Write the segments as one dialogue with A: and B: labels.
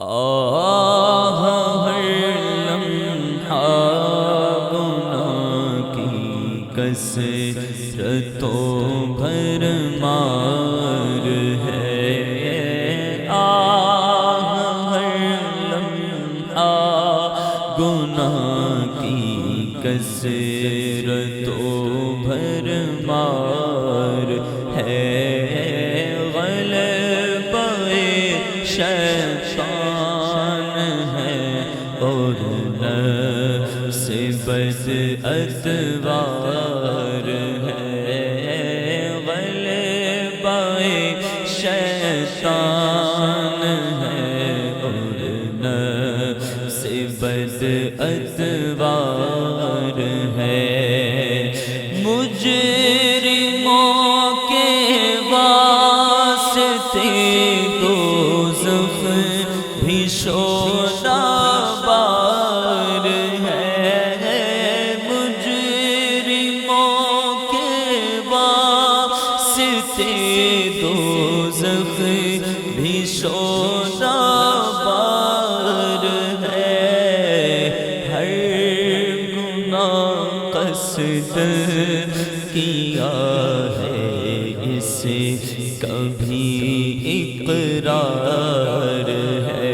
A: آہ ہر لمحہ گناہ کی کثرتوں بھرمار ہے۔ آہ ہر لمحہ گناہ کی کثرتوں بھرمار ہے۔ اور نفس بد اتوار ہے، غلبہ شیطان ہے، اور نفس بد اتوار ہے۔ مجرموں کے واسطے دوزخ بھی شعلہ بار ہے۔ مجرموں کے واسطے دوزخ بھی شعلہ بار ہے۔ ہر گناہ قصد کیا ہے، اسے کبھی اقرار ہے۔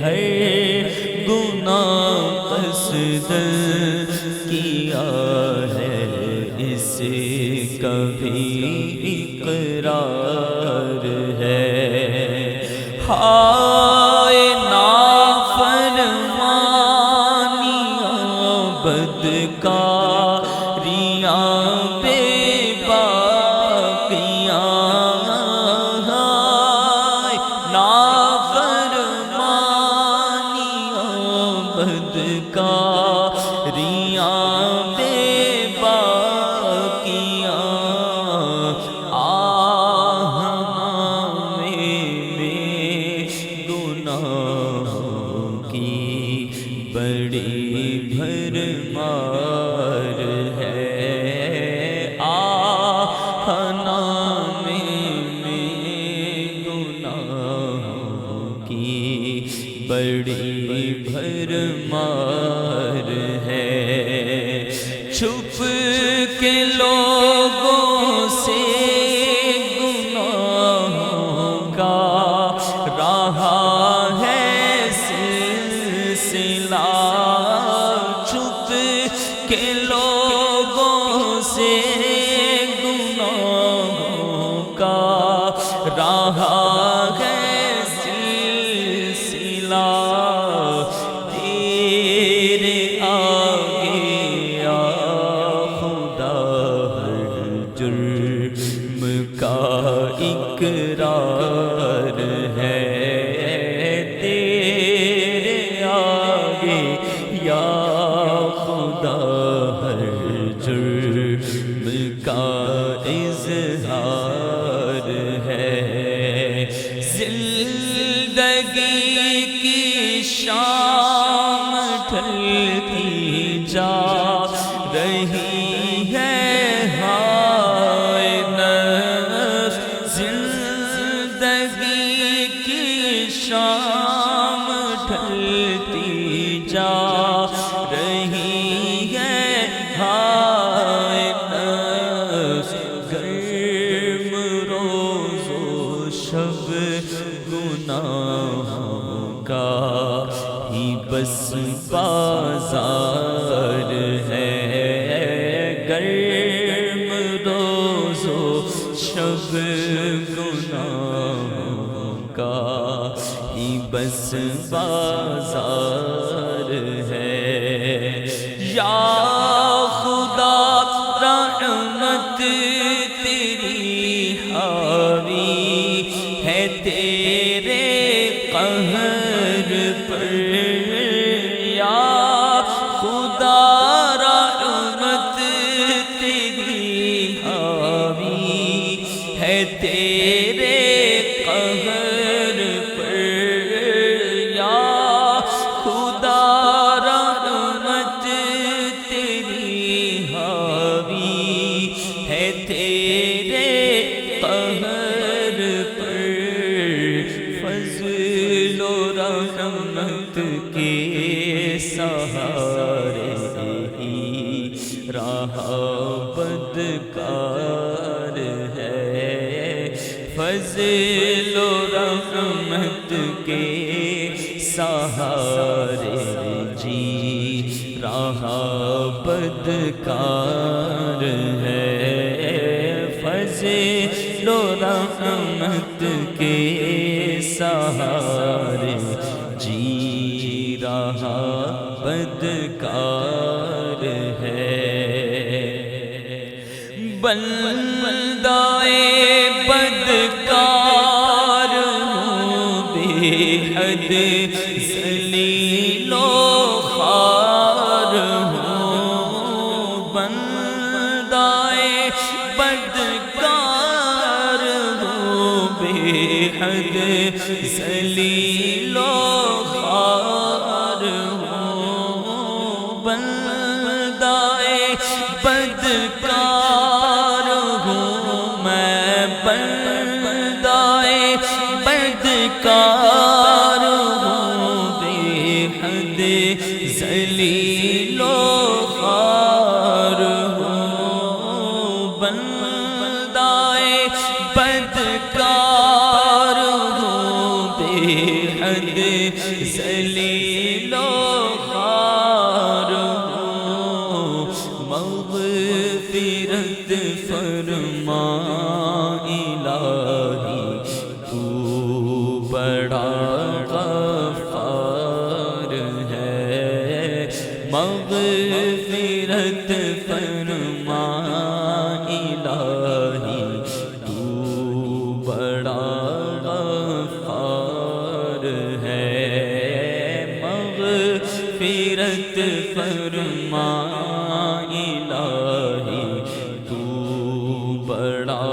A: ہر گناہ قصد کیا ہے، اسے کبھی اقرار ہے۔ ہائے نافرمانیاں بدکاریاں بے باقیاں، ہائے نافرمانیاں بدکاریاں بے باقیاں۔ آہ میں گناہوں کی بڑی بھرمار ہے۔ آہ میں گناہوں کی بڑی بھرمار ہے۔ چھپ کے لوگوں سے گناہوں کا رہا ہے سلسلہ، چھپ کے لوگوں سے گناہوں کا رہا ہے سلسلہ۔ تیرے آگے یا خدا ہر جرم کا اقرار ہے۔ تیرے آگے یا خدا ہر جرم کا اظہار ہے۔ زندگی کی شام ڈھلتی جا رہی ہے، ہائے نفس زندگی کی شام ڈھلتی جا رہی ہے، ہائے نفس گرم روز و شب گناہوں کا ہی بس بازار ہے۔ گرم روز و شب گناہوں کا ہی بس بازار ہے۔ یا خدا رحمت تیری حاوی ہے تیرے قہر پر، یا خدا رحمت تیری حاوی ہے تیرے قہر پر، یا خدا رحمت تیری حاوی ہے تیرے قہر پر۔ فضل فضل و رحمت کے سہارے ہی رہا بدکار ہے، فضل و رحمت کے سہارے جی رہا بدکار ہے، فضل و رحمت کے سہارے جی رہا بدکار ہے۔ بندہ بدکار ہوں بے حد ذلیل و خوار ہوں، بندہ بدکار ہوں بے حد ذلیل و خوار ہوں، بندہ بدکار ہوں میں، بندہ بدکار ہوں بے حد ذلیل و خوار ہوں، بندہ بدکار ہوں بے حد ذلیل و خوار ہوں، مغفرت فرما الہی تو بڑا غفار ہے، مغفرت فرما الہی تو بڑا غفار ہے، مغفرت فرما الہی تو بڑا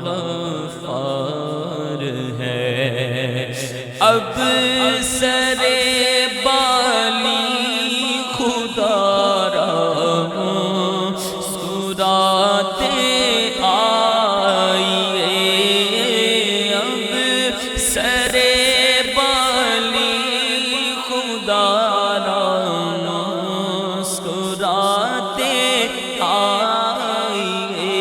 A: غفار ہے۔ اب سرے بالی خدا را مسکراتے آئیے، اب سرے بالی خدا را مسکراتے آئیے،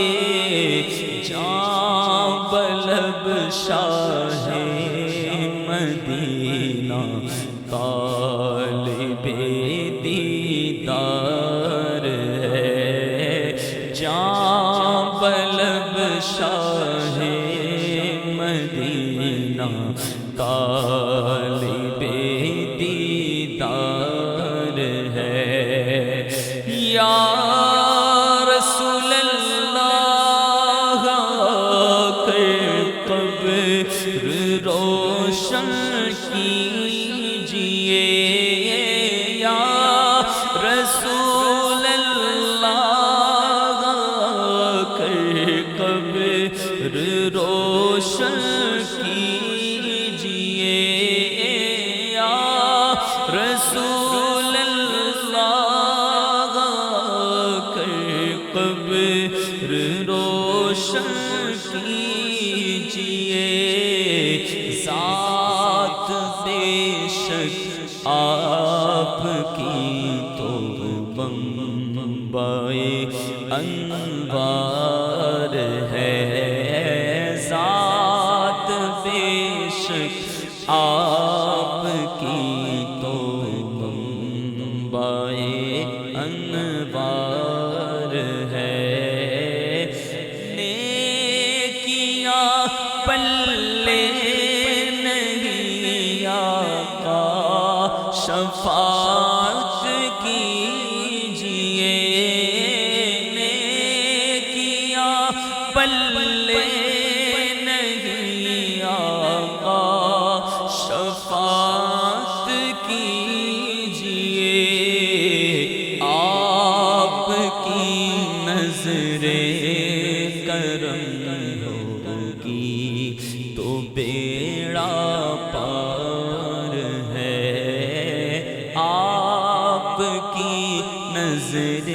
A: جاں بلب شاہ مدینہ طالب دیدار ہے، جاں بلب شاہ مدینہ طالب دیدار ہے۔ یا رسول اللہ کے قبر روشن کیجئے، یا رسول اللہ کے قبر روشن کیجئے، یا رسول اللہ کے قبر روشن کیجئے، ذات بے شک آپ کی تو بمبائے انوار ہے، ذات بے شک آپ کی تو بمبائے انوار ہے، نیکیاں پلے نہیں آقا شفاعت کیجئے، نیکیاں پلے نہیں آقا شفاعت کیجئے، آپ کی نظر کرم ہوگی تو بیڑا پار ہے، آپ کی نظر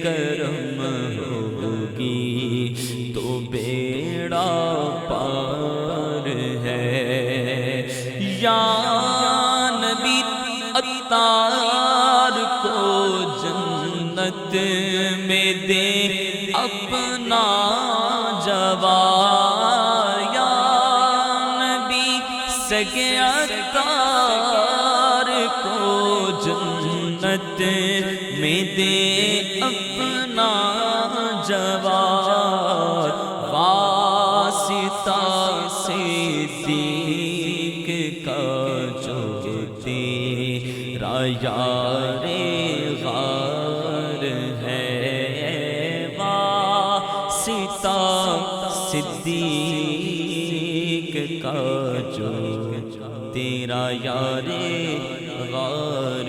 A: کرم ہوگی تو بیڑا پار ہے، یا نبی عطار کو جنت میں دے اپنا جوار، یا نبی سگے عطار کو جنت میں دے اپنا جوار، واسطہ صدیق کا جو تیرا یار غار ہے، واسطہ صدیق کا جو تیرا یار غار